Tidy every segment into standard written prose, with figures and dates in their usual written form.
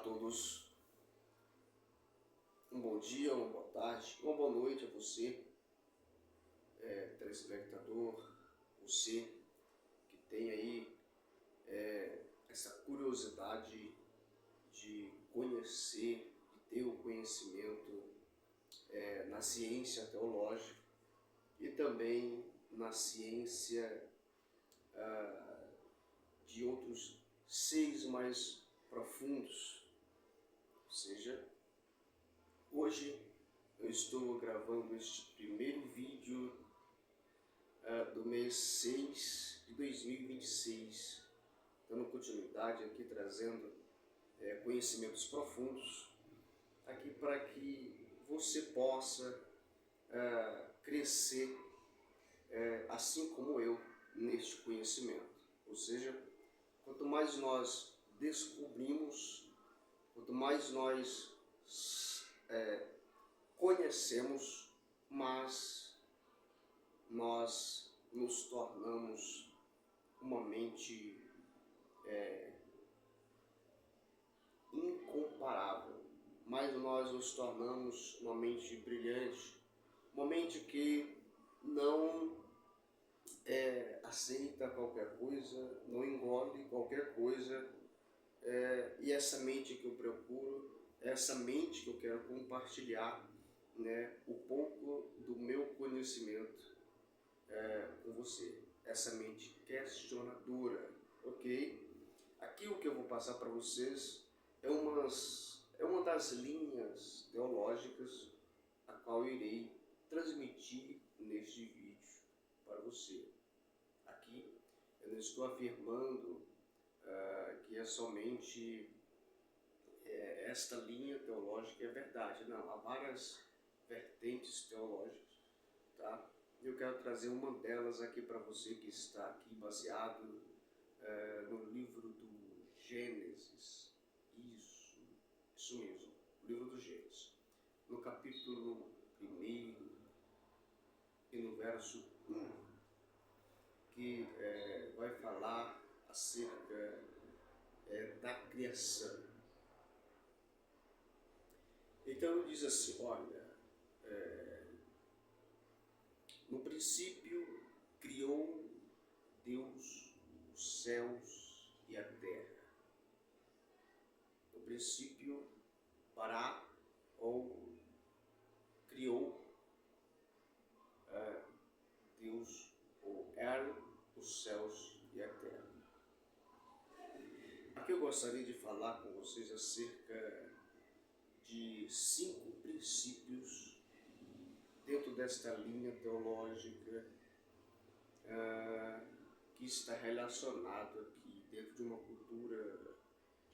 Olá a todos, um bom dia, uma boa tarde, uma boa noite a você, telespectador, você que tem aí essa curiosidade de conhecer, de ter o conhecimento na ciência teológica e também na ciência de outros seres mais profundos. Ou seja, hoje eu estou gravando este primeiro vídeo do mês 6 de 2026, dando continuidade aqui, trazendo conhecimentos profundos aqui para que você possa crescer assim como eu neste conhecimento. Ou seja, quanto mais nós descobrimos, quanto mais nós conhecemos, mas nós nos tornamos uma mente incomparável, mas nós nos tornamos uma mente brilhante, uma mente que não aceita qualquer coisa, não engole qualquer coisa, e essa mente que eu procuro, essa mente que eu quero compartilhar, o pouco do meu conhecimento com você, essa mente questionadora, ok? Aqui o que eu vou passar para vocês é uma das linhas teológicas a qual eu irei transmitir neste vídeo para você. Aqui eu não estou afirmando que é somente esta linha teológica é verdade, não, há várias vertentes teológicas, tá? Eu quero trazer uma delas aqui para você que está aqui baseado no livro do Gênesis, isso mesmo, o livro do Gênesis, no capítulo 1 e no verso 1, que vai falar acerca da criação. Então diz assim, olha, no princípio criou Deus os céus e a terra. No princípio, para ou criou Deus ou os céus e a terra. Aqui eu gostaria de falar com vocês acerca de 5 princípios dentro desta linha teológica que está relacionado aqui dentro de uma cultura,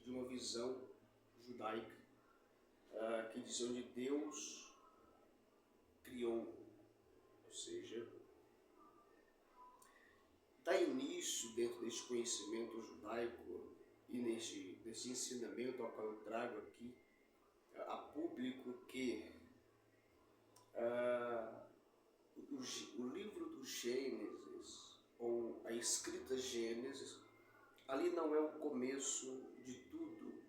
de uma visão judaica, que diz onde Deus criou, ou seja, dá início dentro deste conhecimento judaico e nesse ensinamento ao qual eu trago aqui a público que o livro do Gênesis, ou a escrita Gênesis, ali não é o começo de tudo,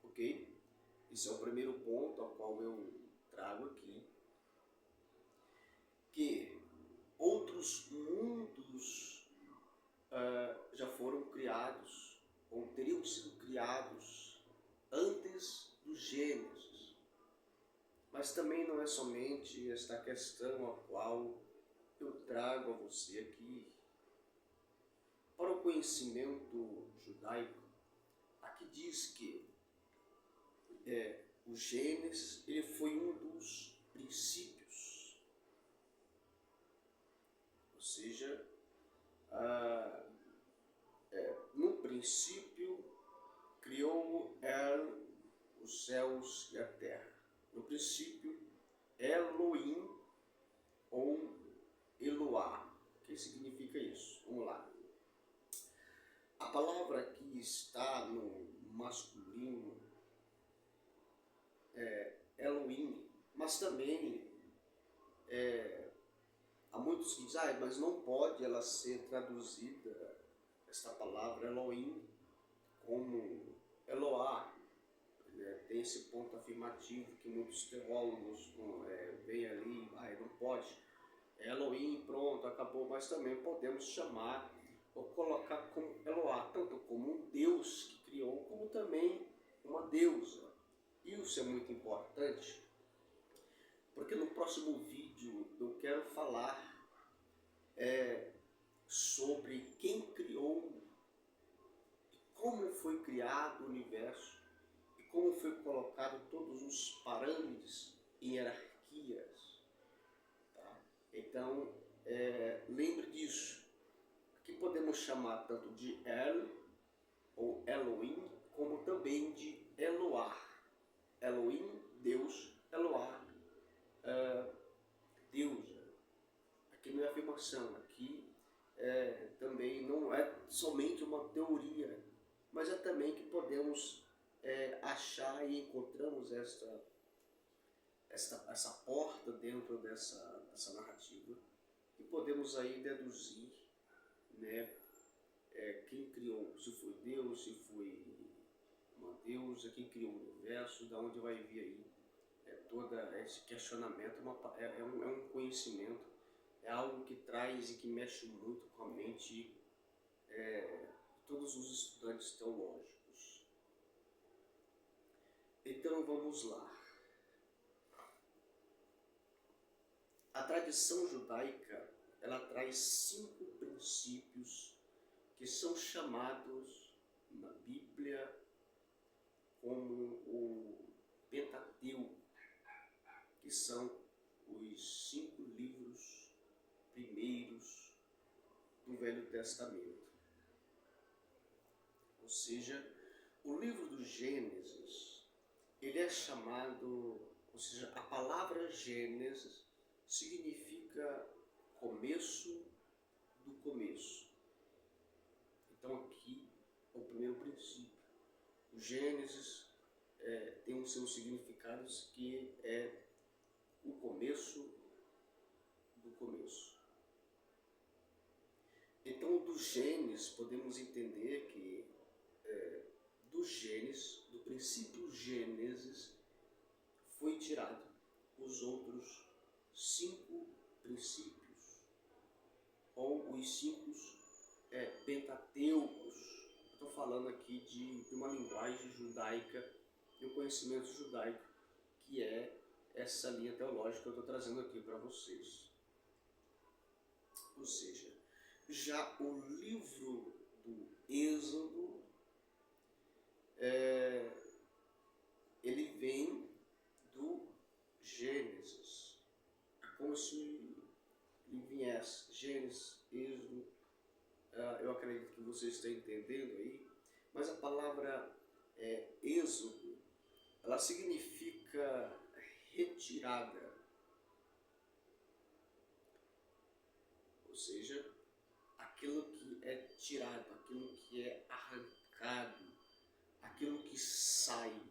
ok? Esse é o primeiro ponto ao qual eu trago aqui, que outros mundos já foram criados, ou teriam sido criados antes do Gênesis. Mas também não é somente esta questão a qual eu trago a você aqui. Para o conhecimento judaico, aqui diz que o Gênesis ele foi um dos princípios. Ou seja, no princípio criou os céus e a terra. No princípio, Elohim ou Eloá. O que significa isso? Vamos lá. A palavra que está no masculino é Elohim, mas também há muitos que dizem, mas não pode ela ser traduzida, esta palavra Elohim, como Eloá, né, tem esse ponto afirmativo que muitos teólogos veem ali, não pode, Elohim, pronto, acabou, mas também podemos chamar ou colocar como Eloá, tanto como um Deus que criou, como também uma deusa. Isso é muito importante, porque no próximo vídeo eu quero falar sobre quem criou, como foi criado o universo e como foi colocado todos os parâmetros e hierarquias. Tá? Então, lembre disso. Aqui podemos chamar tanto de El ou Elohim, como também de Eloá. Elohim, Deus, Eloá, deusa. Aqui não é afirmação, aqui também não é somente uma teoria, mas é também que podemos achar e encontramos essa porta dentro dessa narrativa, e podemos aí deduzir, né, quem criou, se foi Deus, se foi uma deusa, quem criou o universo, da onde vai vir aí todo esse questionamento. É um conhecimento, é algo que traz e que mexe muito com a mente de todos os estudantes teológicos. Então vamos lá. A tradição judaica, ela traz 5 princípios que são chamados na Bíblia como o Pentateuco, que são os 5 livros primeiros do Velho Testamento. Ou seja, o livro do Gênesis, ele é chamado, ou seja, a palavra Gênesis significa começo do começo. Então aqui é o primeiro princípio. O Gênesis tem os seus significados, que é o começo do começo. Então do Gênesis podemos entender que do princípio Gênesis, foi tirado os outros 5 princípios, ou os 5 pentateucos. Estou falando aqui de uma linguagem judaica e um conhecimento judaico, que é essa linha teológica que eu estou trazendo aqui para vocês. Ou seja, já o livro do Êxodo, ele vem do Gênesis. É como se ele viesse Gênesis, Êxodo. Eu acredito que vocês estão entendendo aí, mas a palavra Êxodo, ela significa retirada, ou seja, aquilo que é tirado, aquilo que é arrancado, aquilo que sai.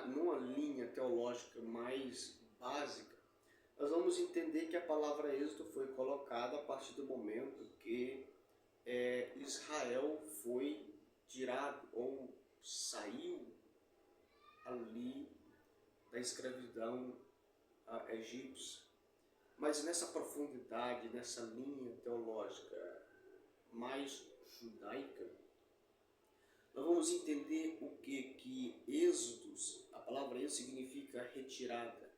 Numa linha teológica mais básica, nós vamos entender que a palavra êxodo foi colocada a partir do momento que Israel foi tirado ou saiu ali da escravidão egípcia. Mas nessa profundidade, nessa linha teológica mais judaica, nós vamos entender o que êxodos, a palavra êxodo significa retirada.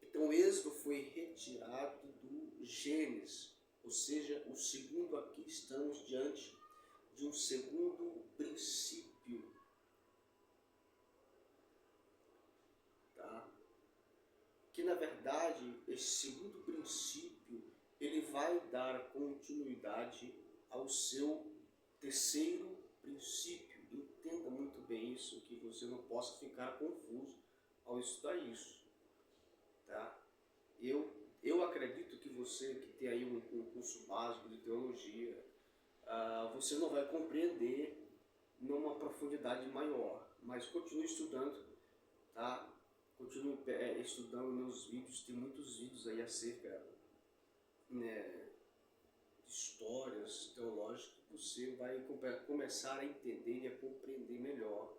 Então êxodo foi retirado do Gênesis, ou seja, o segundo, aqui estamos diante de um segundo princípio. Tá? Que na verdade esse segundo princípio, ele vai dar continuidade ao seu terceiro princípio. Entenda muito bem isso, que você não possa ficar confuso ao estudar isso. Tá? Eu acredito que você que tem aí um curso básico de teologia, você não vai compreender numa profundidade maior, mas continue estudando, tá? Continue estudando meus vídeos, tem muitos vídeos aí acerca, né, de histórias teológicas que você vai começar a entender e a compreender melhor.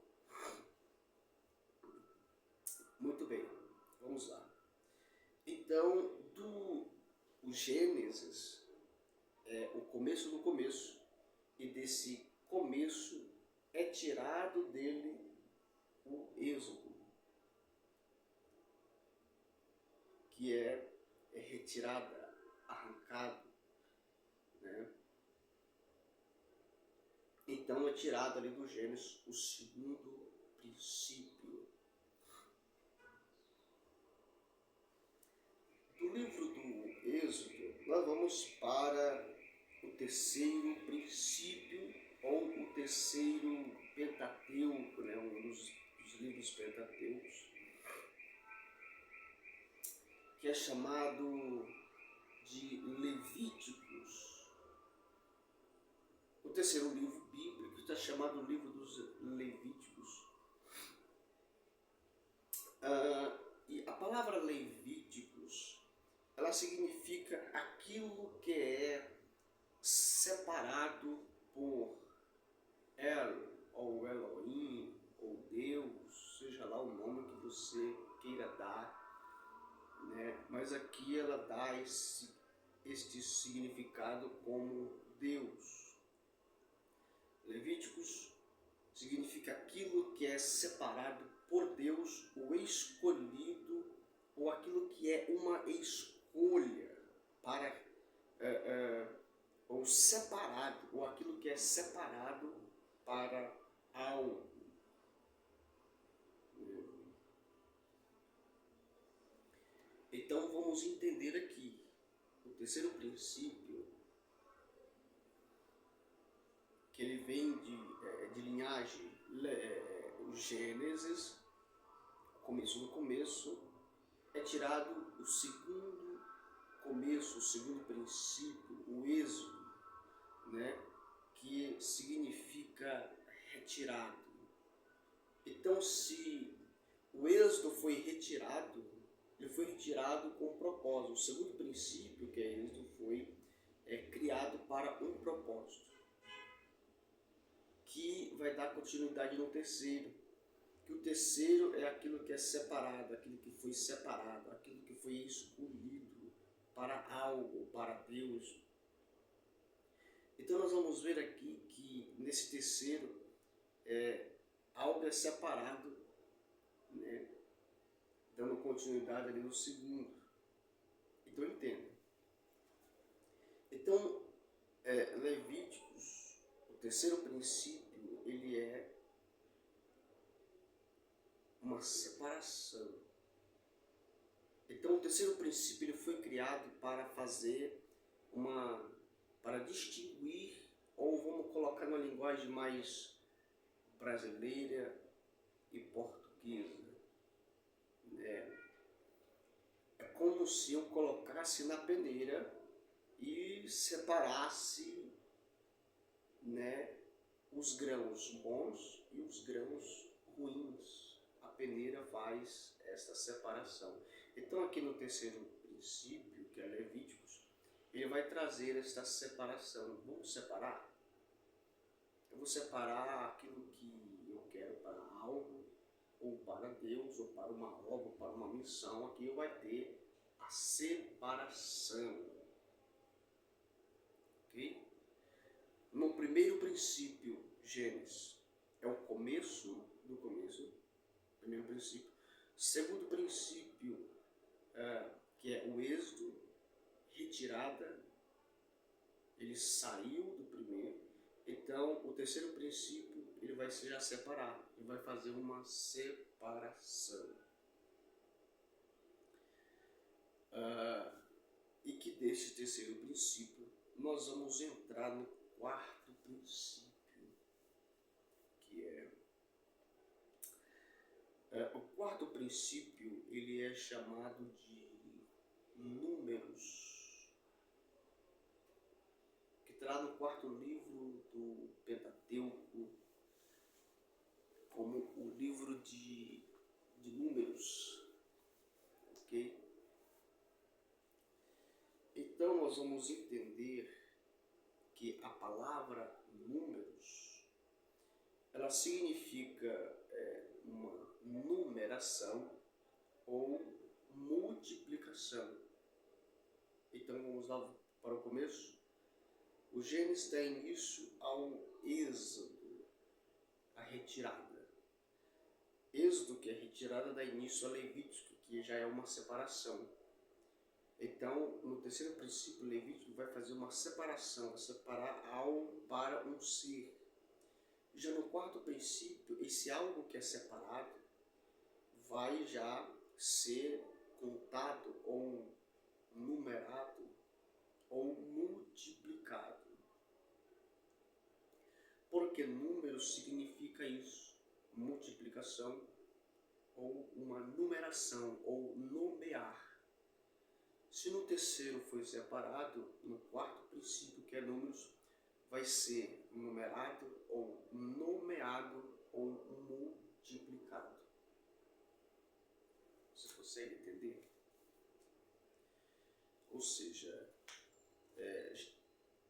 Muito bem, vamos lá. Então, o Gênesis é o começo do começo, e desse começo é tirado dele o Êxodo, que é retirada, arrancado, né? Então é tirado ali do Gênesis o segundo princípio. Do livro do Êxodo, nós vamos para o terceiro princípio, ou o terceiro Pentateuco, né? Um dos livros Pentateucos, que é chamado de Levíticos. O terceiro livro bíblico está chamado livro dos Levíticos. E a palavra Levíticos, ela significa aquilo que é separado por El, ou Elohim, ou Deus, seja lá o nome que você queira dar, né? Mas aqui ela dá este significado como Deus. Levíticos significa aquilo que é separado por Deus, o escolhido, ou aquilo que é uma escolha para, ou separado, ou aquilo que é separado para algo. Então vamos entender aqui o terceiro princípio, que ele vem de linhagem Gênesis, começo do começo, é tirado o segundo começo, o segundo princípio, o Êxodo, né? Que significa retirado. Então, se o Êxodo foi retirado, ele foi retirado com um propósito. O segundo princípio, que é Êxodo, foi criado para um propósito, que vai dar continuidade no terceiro. Que o terceiro é aquilo que é separado, aquilo que foi separado, aquilo que foi escolhido para algo, para Deus. Então nós vamos ver aqui que nesse terceiro algo é separado, né, dando continuidade ali no segundo. Então entenda. Então Levíticos, o terceiro princípio, ele é uma separação. Então o terceiro princípio ele foi criado para fazer para distinguir, ou vamos colocar numa linguagem mais brasileira e portuguesa. É como se eu colocasse na peneira e separasse, né, os grãos bons e os grãos ruins. A peneira faz essa separação. Então aqui no terceiro princípio, que é Levíticos, ele vai trazer esta separação. Vamos separar? Eu vou separar aquilo que eu quero para algo, ou para Deus, ou para uma obra, ou para uma missão. Aqui vai ter a separação. Ok? No primeiro princípio, Gênesis, é o começo do começo, primeiro princípio. Segundo princípio, que é o Êxodo, retirada, ele saiu do primeiro. Então, o terceiro princípio, ele vai se já separar, ele vai fazer uma separação. E que desse terceiro princípio, nós vamos entrar no quarto princípio, que o quarto princípio, ele é chamado de números, que está no quarto livro do Pentateuco, como o livro de números, ok? Então nós vamos entender que a palavra números, ela significa uma numeração ou multiplicação. Então vamos lá para o começo. O Gênesis dá início ao êxodo, a retirada. Êxodo, que é retirada, dá início a Levítico, que já é uma separação. Então, no terceiro princípio, Levítico vai fazer uma separação, vai separar algo para um ser. Já no quarto princípio, esse algo que é separado vai já ser contado ou numerado ou multiplicado. Porque número significa isso, multiplicação ou uma numeração ou nomear. Se no terceiro foi separado, no quarto princípio, que é números, vai ser numerado ou nomeado ou multiplicado. Você consegue entender? Ou seja,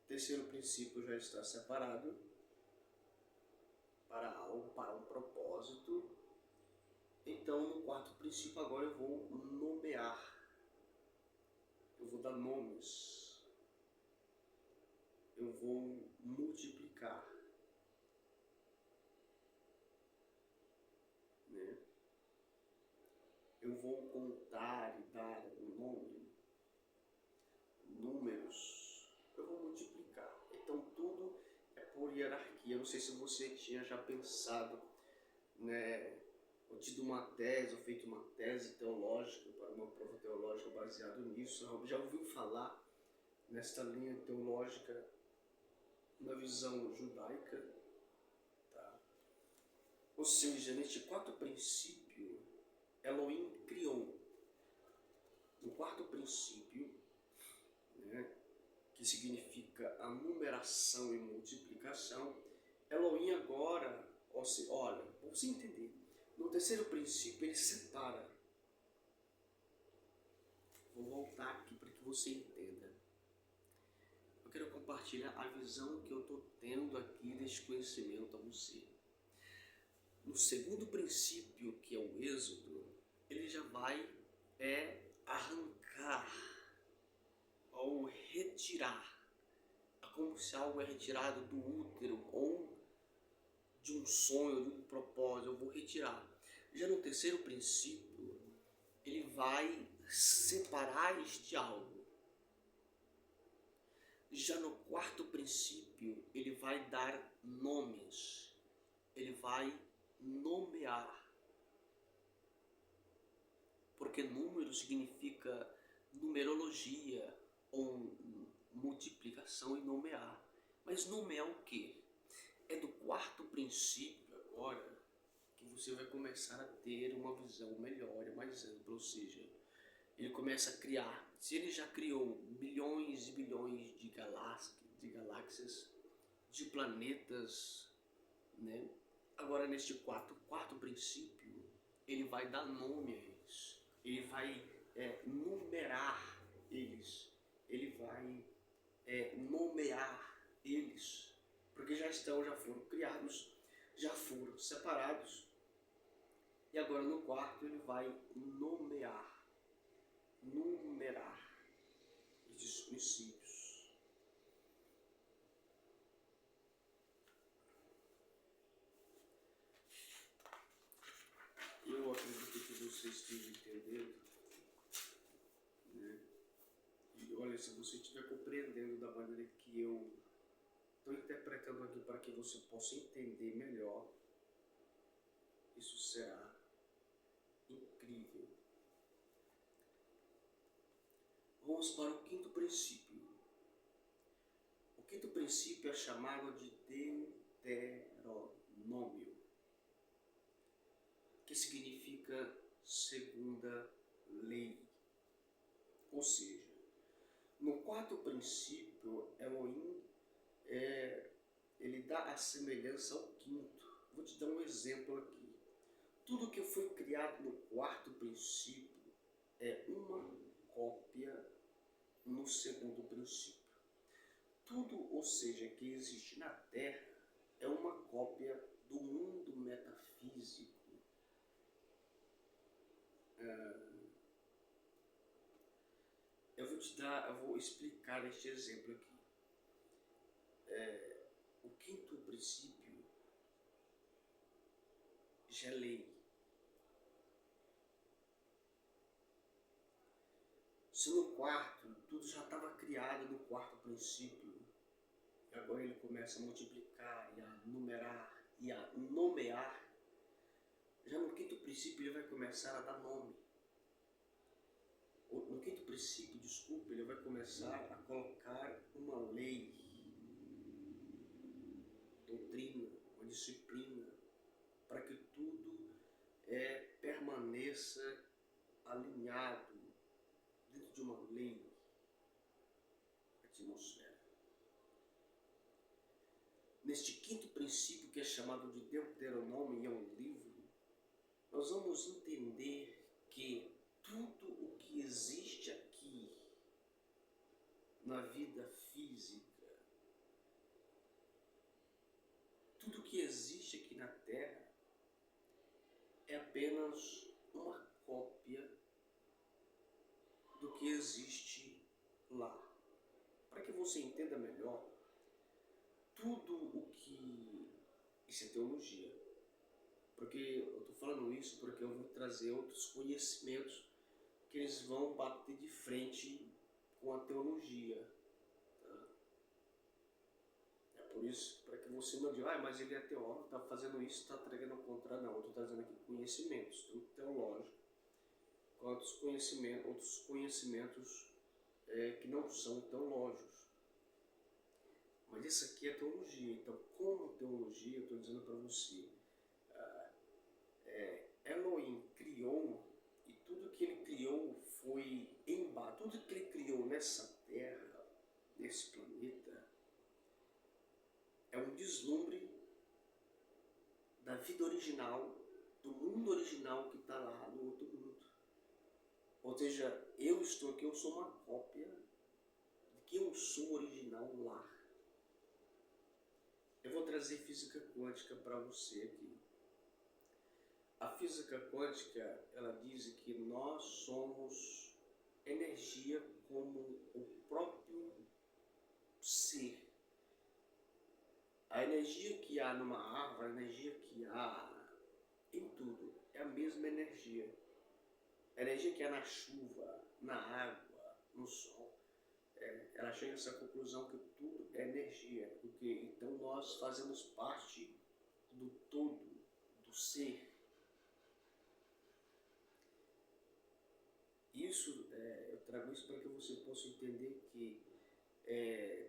terceiro princípio já está separado para algo, para um propósito. Então, no quarto princípio, agora eu vou nomear. Eu vou dar nomes. Eu vou multiplicar. Né? Eu vou contar e dar um nome. Números. Eu vou multiplicar. Então, tudo é por hierarquia. Eu não sei se você tinha já pensado, né? Ou tido uma tese, ou feito uma tese teológica para uma prova teológica baseado nisso. Já ouviu falar nesta linha teológica na visão judaica? Tá? Ou seja, neste quarto princípio, Elohim criou. No quarto princípio, né, que significa a numeração e multiplicação, Elohim agora, olha, para você entender, no terceiro princípio ele separa. Vou voltar aqui para que você entenda. Eu quero compartilhar a visão que eu estou tendo aqui deste conhecimento a você. No segundo princípio, que é o êxodo, ele já vai arrancar ou retirar. É como se algo é retirado do útero ou de um sonho, de um propósito. Eu vou retirar. Já no terceiro princípio, ele vai separar este algo. Já no quarto princípio, ele vai dar nomes. Ele vai nomear. Porque número significa numerologia ou multiplicação e nomear. Mas nomear o quê? É do quarto princípio agora que você vai começar a ter uma visão melhor e mais ampla. Ou seja, ele começa a criar. Se ele já criou bilhões e bilhões de galáxias, de planetas, né? Agora neste quarto princípio, ele vai dar nome a eles. Ele vai numerar eles. Ele vai nomear eles. Porque já foram criados, já foram separados. E agora no quarto ele vai nomear, numerar esses princípios. Eu acredito que vocês estejam entendendo, né? E olha, se você estiver compreendendo da maneira que eu estou interpretando aqui para que você possa entender melhor, isso será incrível. Vamos para o quinto princípio. O quinto princípio é chamado de Deuteronômio, que significa segunda lei. Ou seja, no quarto princípio, Elohim ele dá a semelhança ao quinto. Vou te dar um exemplo aqui. Tudo que foi criado no quarto princípio é uma cópia no segundo princípio. Tudo, ou seja, que existe na Terra é uma cópia do mundo metafísico. Eu vou explicar este exemplo aqui. O quinto princípio já é lei. Se no quarto tudo já estava criado no quarto princípio, e agora ele começa a multiplicar e a numerar e a nomear, já no quinto princípio ele vai começar a dar nome. No quinto princípio, desculpa, ele vai começar a colocar uma lei, doutrina, uma disciplina, para que tudo permaneça alinhado dentro de uma lei, atmosfera. Neste quinto princípio, que é chamado de Deuteronômio, e é um livro, nós vamos entender que tudo o que existe aqui na vida física, tudo o que existe aqui na Terra é apenas uma cópia do que existe lá. Para que você entenda melhor, tudo o que... Isso é teologia. Porque eu estou falando isso porque eu vou trazer outros conhecimentos que eles vão bater de frente com a teologia. Tá? É por isso, para que você não diga, mas ele é teólogo, está fazendo isso, está trazendo ao contrário. Não, eu estou trazendo aqui conhecimentos, tanto teológicos, quanto outros conhecimentos que não são teológicos. Mas isso aqui é teologia. Então, como teologia, eu estou dizendo para você, Elohim criou, e tudo que ele criou foi tudo que ele criou nessa terra, nesse planeta, é um deslumbre da vida original, do mundo original que está lá no outro mundo. Ou seja, eu estou aqui, eu sou uma cópia de que eu sou original lá. Eu vou trazer física quântica para você aqui. A física quântica, ela diz que nós somos energia como o próprio ser. A energia que há numa árvore, a energia que há em tudo, é a mesma energia. A energia que há na chuva, na água, no sol. Ela chega a essa conclusão que tudo é energia. Porque então nós fazemos parte do todo, do ser. Eu trago isso para que você possa entender que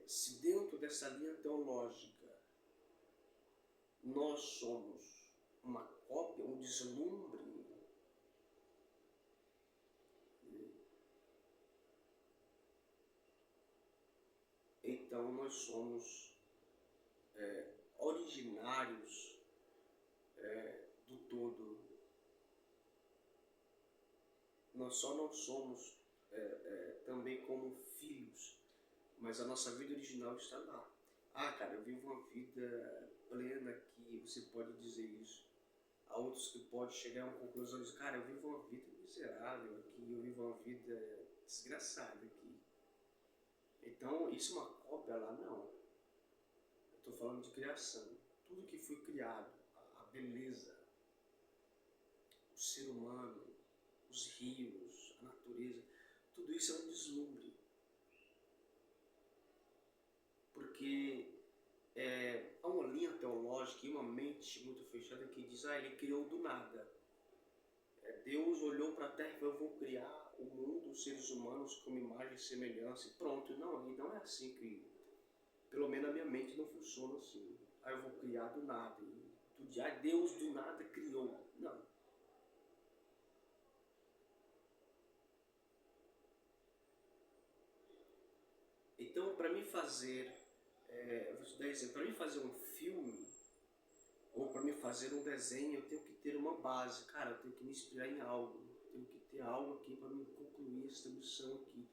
se dentro dessa linha teológica nós somos uma cópia, um deslumbre, então nós somos originários do todo. Nós só não somos também como filhos, mas a nossa vida original está lá. Cara, eu vivo uma vida plena aqui, você pode dizer isso. Há outros que podem chegar a uma conclusão de cara, eu vivo uma vida miserável aqui, eu vivo uma vida desgraçada aqui. Então, isso é uma cópia lá? Não. Eu estou falando de criação. Tudo que foi criado, a beleza, o ser humano, os rios, a natureza, tudo isso é um deslumbre. Porque há uma linha teológica e uma mente muito fechada que diz, ele criou do nada. Deus olhou para a terra e falou, eu vou criar o mundo, os seres humanos como imagem e semelhança, e pronto. Não, e não é assim que, pelo menos a minha mente não funciona assim. Eu vou criar do nada. Deus do nada criou. Não. Então, para mim fazer, vou te dar exemplo, para mim fazer um filme, ou para mim fazer um desenho, eu tenho que ter uma base. Cara, eu tenho que me inspirar em algo. Eu tenho que ter algo aqui para me concluir essa missão aqui.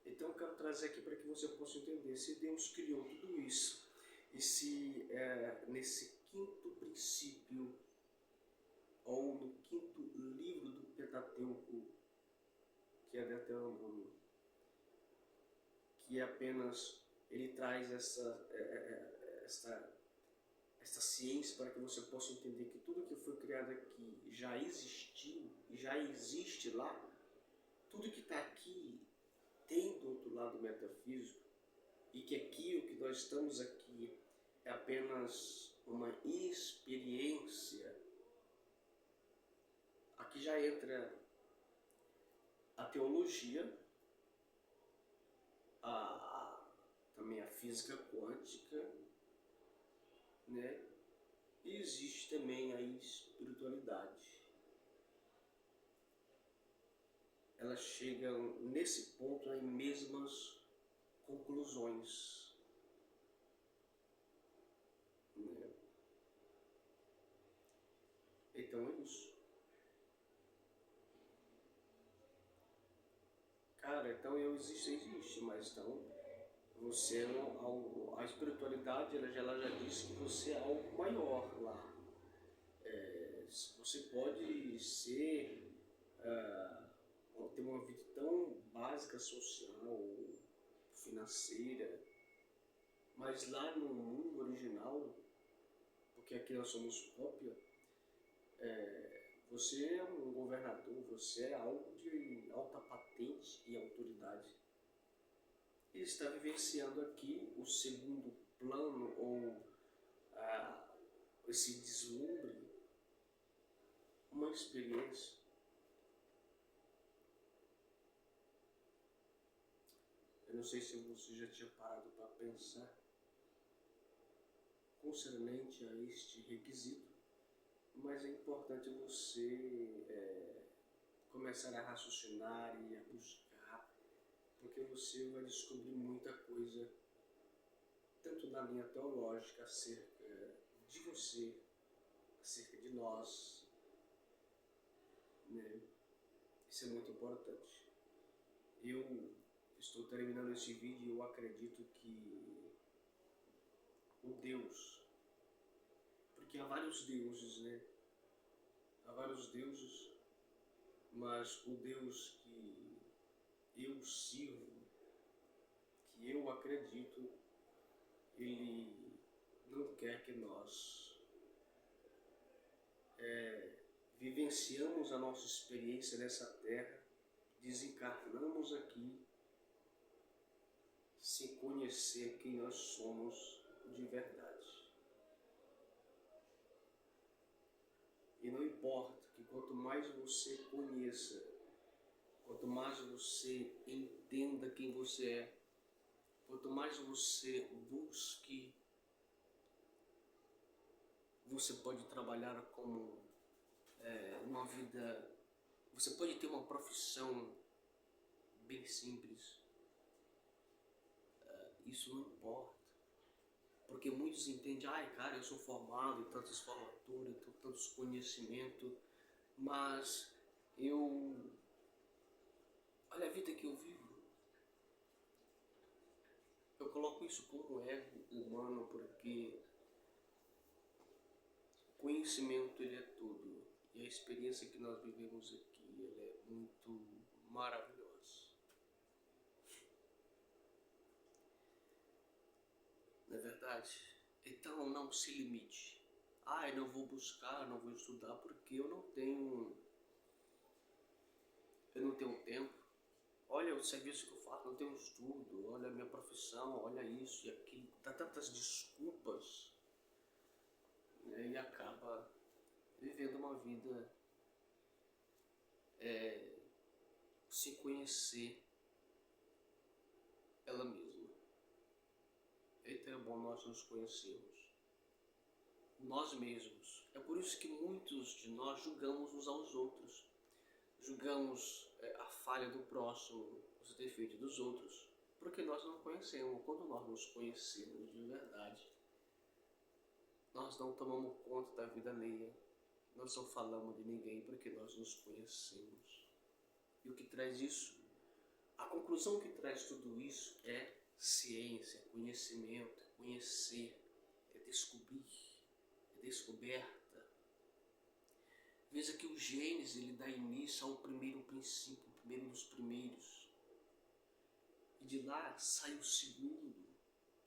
Então eu quero trazer aqui para que você possa entender, se Deus criou tudo isso, e se nesse quinto princípio, ou no quinto livro do Pentateuco, que é Deuteronômio, que apenas ele traz essa ciência para que você possa entender que tudo que foi criado aqui já existiu, já existe lá, tudo que está aqui tem do outro lado metafísico, e que aqui, o que nós estamos aqui, é apenas uma experiência. Aqui já entra a teologia, também a física quântica, né? E existe também a espiritualidade. Elas chegam nesse ponto em mesmas conclusões, né? Então é isso. Cara, então eu existe, mas então você não, a espiritualidade ela já disse que você é algo maior lá. Você pode ser, ter uma vida tão básica, social, financeira, mas lá no mundo original, porque aqui nós somos cópia, você é um governador, você é algo de alta patente e autoridade. Ele está vivenciando aqui o segundo plano, ou esse deslumbre, uma experiência. Eu não sei se você já tinha parado para pensar concernente a este requisito, mas é importante você começar a raciocinar e a buscar, porque você vai descobrir muita coisa, tanto na linha teológica, acerca de você, acerca de nós, né? Isso é muito importante. Eu estou terminando esse vídeo e eu acredito que o Deus, porque há vários deuses, né? Há vários deuses, mas o Deus que eu sirvo, que eu acredito, ele não quer que nós vivenciamos a nossa experiência nessa terra, desencarnamos aqui, sem conhecer quem nós somos de verdade. E não importa que quanto mais você conheça, quanto mais você entenda quem você é, quanto mais você busque, você pode trabalhar como uma vida, você pode ter uma profissão bem simples. Isso não importa, porque muitos entendem, ai cara, eu sou formado em tantas formaturas, tantos conhecimentos, mas olha a vida que eu vivo. Eu coloco isso como ego humano, porque o conhecimento ele é tudo, e a experiência que nós vivemos aqui ela é muito maravilhosa. Não é verdade? Então não se limite. Eu não vou buscar, não vou estudar porque eu não tenho tempo. Olha o serviço que eu faço, não tenho estudo, olha a minha profissão, olha isso e aquilo. Dá tantas desculpas, né? E acaba vivendo uma vida sem conhecer ela mesma. Então é bom nós nos conhecermos nós mesmos. É por isso que muitos de nós julgamos uns aos outros. Julgamos a falha do próximo, os defeitos dos outros, porque nós não conhecemos. Quando nós nos conhecemos de verdade, nós não tomamos conta da vida alheia, nós não falamos de ninguém porque nós nos conhecemos. E o que traz isso? A conclusão que traz tudo isso é ciência, conhecimento, conhecer, é descobrir, é descoberta. Veja que o Gênesis ele dá início ao primeiro princípio, o primeiro dos primeiros. E de lá sai o segundo,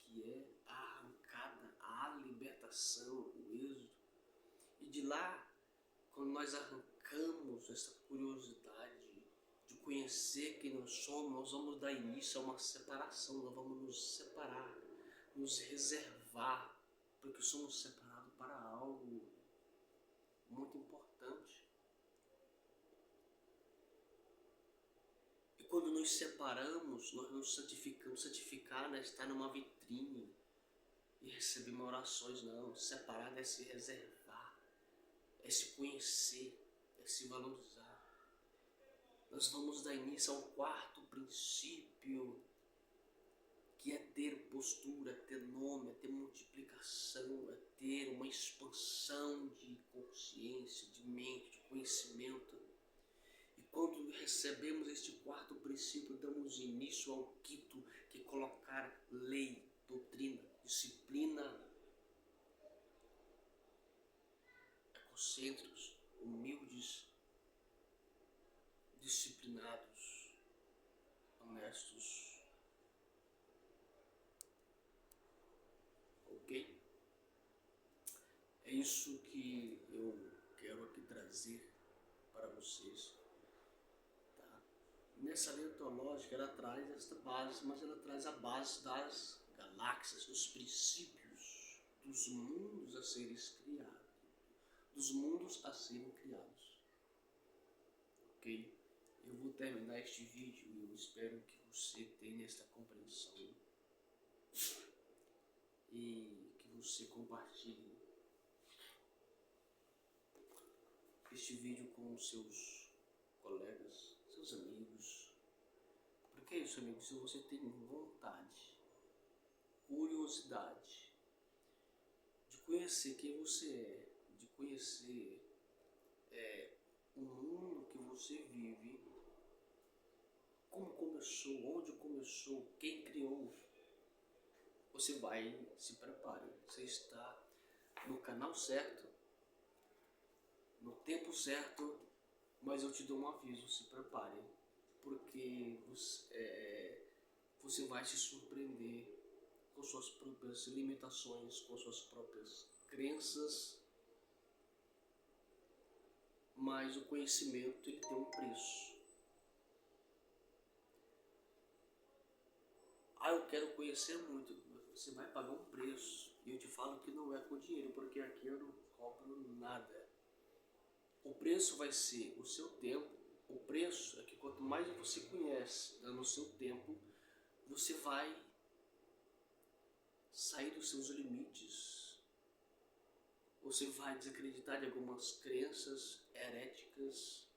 que é a arrancada, a libertação, o êxodo. E de lá, quando nós arrancamos essa curiosidade de conhecer quem nós somos, nós vamos dar início a uma separação, nós vamos nos separar, nos reservar, porque somos separados para algo muito importante. E quando nos separamos, nós nos santificamos. Santificar não é estar numa vitrine e receber orações, não. Separar é se reservar, é se conhecer, é se valorizar. Nós vamos dar início ao quarto princípio, que é ter postura, é ter nome, é ter multiplicação, é ter uma expansão de consciência, de mente, de conhecimento. E quando recebemos este quarto princípio, damos início ao quinto, que é colocar lei, doutrina, disciplina, egocêntricos, humildes, disciplinados, honestos. Ok? É isso que eu quero aqui trazer para vocês. Tá? Nessa linha teológica ela traz esta base, mas ela traz a base das galáxias, dos princípios, dos mundos a serem criados. Dos mundos a serem criados. Ok? Eu vou terminar este vídeo e eu espero que você tenha esta compreensão e que você compartilhe este vídeo com os seus colegas, seus amigos. Porque é isso, amigos, se você tem vontade, curiosidade de conhecer quem você é, de conhecer o mundo que você vive, como começou, onde começou, quem criou, você vai, se prepare, você está no canal certo, no tempo certo, mas eu te dou um aviso, se prepare, porque você vai se surpreender com suas próprias limitações, com suas próprias crenças, mas o conhecimento ele tem um preço. Eu quero conhecer muito. Você vai pagar um preço. E eu te falo que não é com dinheiro, porque aqui eu não cobro nada. O preço vai ser o seu tempo. O preço é que quanto mais você conhece no seu tempo, você vai sair dos seus limites. Você vai desacreditar de algumas crenças heréticas.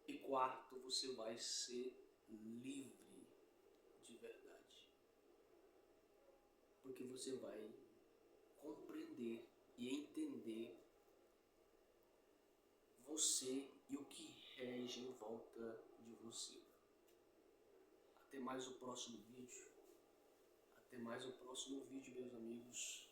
E quarto, você vai ser livre de verdade. Porque você vai compreender e entender você e o que rege em volta de você. Até mais o próximo vídeo. Até mais o próximo vídeo, meus amigos.